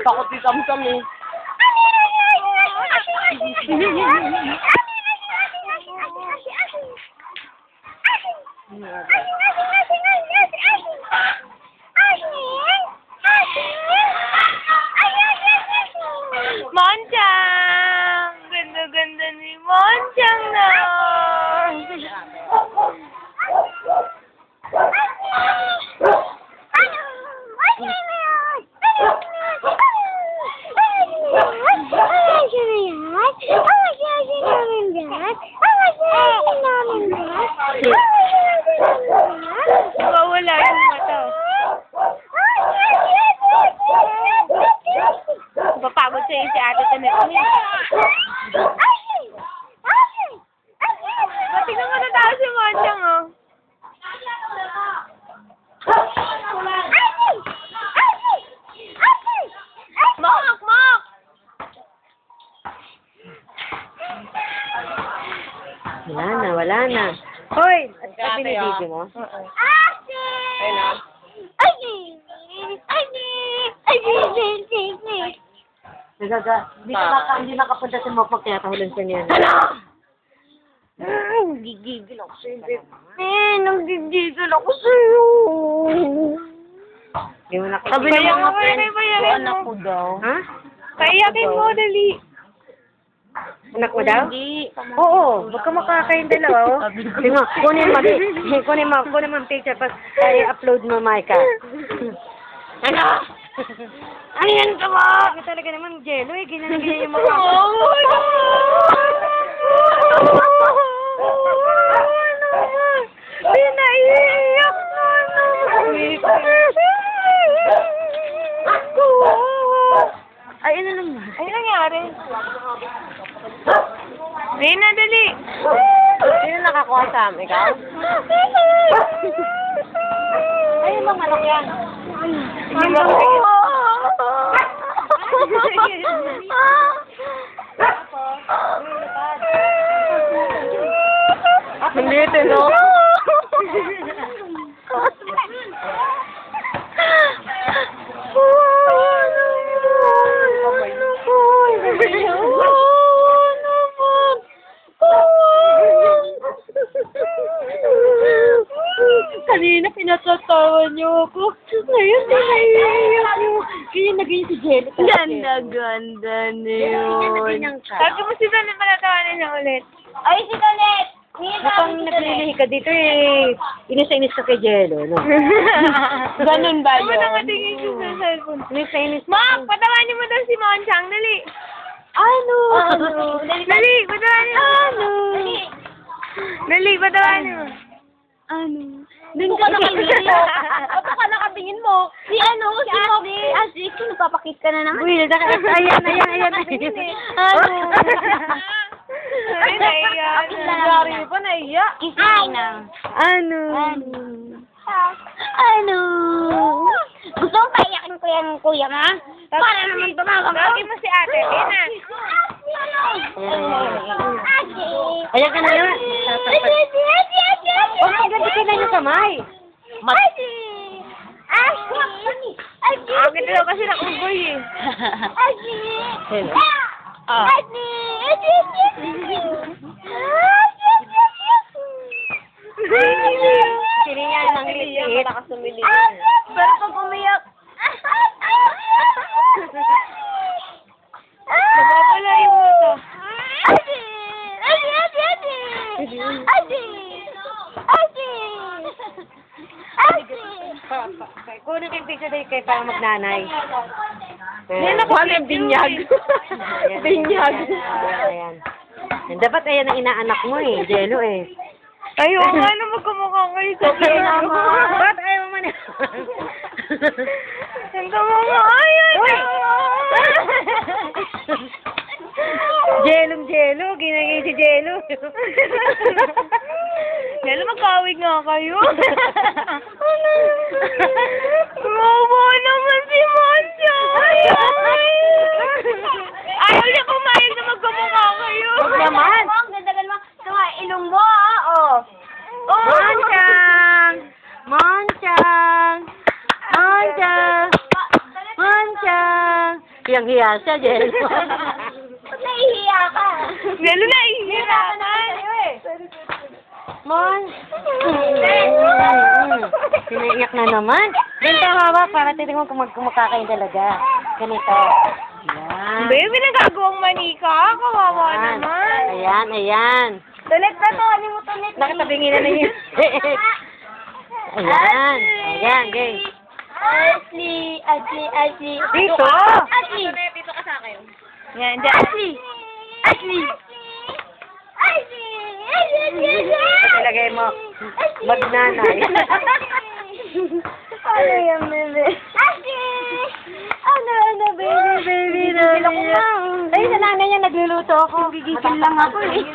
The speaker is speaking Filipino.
Takot si Samsam eh. Monchang! Ganda-ganda ni Monchang na! Wala yung mata. Papagod sa'yo si ate Tanet. Tingnan mo na tao si Monchang, oh. Mak! Mak! Wala na. Hoy! At binibigyo mo? Ayun na. Hindi nakapunta sa mga pagkatahulan sa niya. Gigigil ako sa'yo. Nanggigigil ako sa'yo. Hindi mo nakikita. Sabi ng mga friends ko, anak ko daw. Ha? Kaiyakin mo, dali. Anak mo daw? Hindi. Oo, wag ka makakain dalawa, oh. Sige mo, kunin mo ang picture, pas i-upload mo, Micah. Ano? Ayan ka mo! Sabi talaga naman, Jello, eh, ginanagyan yung mga... Pinaiiyak na naman. Ay, ano naman? Ay, nangyari? Rina, dali. Sino nakakuha sa amin, ikaw? Ay, mga manok yan. Hindi ito, no? Kanina pinatatawa niyo ako. Ngayon, naiiyak niyo. Kaya naging si Jello. Ganda niyo. Sabi mo si Danet, malatawanan niya ulit. Ay, si Danet! Mukhang naglilihi ka dito eh. Inis ka kay Jello, no? Ganun ba yun? Ano nakatingin ko sa cellphone? Inis Mak, patawanin mo daw si Monchang, dali. Ano? Dali, patawanin mo. Ano? Dali, patawanin mo. Ano? Doon ka nakatingin mo. Ba't ka nakatingin mo? Si ano? Si Ashley. Nagpapakit ka na naman. Will, ayan. Ano? Ay, naiyak. Gary pa, naiyak. Kisay na. Ano? Ano? Gusto mo paiyakin ko yan, kuya, ma? Para naman tumawag Tawagin mo si ate, Lina. Ayan ka na yun. Oh, maganda ka na yung kamay. Agad daw kasi nakuboy eh. Siniyan ng liit. Pero pag umiyak, Napapala yung mata. Kunin ko yung picture dahil kayo para magnanay. Yan ako yung binyag. Binyag. Ayan. Dapat ayan ang inaanak mo eh, Jello eh. Ayaw nga na magkamukha kayo sa Jello. Ba't ayaw mo man? Ang kamukha. Jello, ginagay si Jello. Jello, magkawig nga kayo. hiyang-hiya siya, Jel. Ba't nahihiya ka? Lalo na ihirapan. Mon. Sinaiyak na naman. Ganito hawak para titignan mo kung kumakain talaga. Ganito. Ayan. Baby, nagagawang manika. Kawawa Ayan. naman. Ayan, ayan. Tulit na to, ano mo tulit? Nakatabingin na niya. Ayan. Ayan, game. Ashley. Dito. Ashley. Dito ka sa akin. Yan, dyan. Ashley. Ilagay mo. Magnanay. Ano yan, bebe? Ashley! Ano, baby, Ay, sa nanay niya nagluluto ako. Gigigil lang ako eh.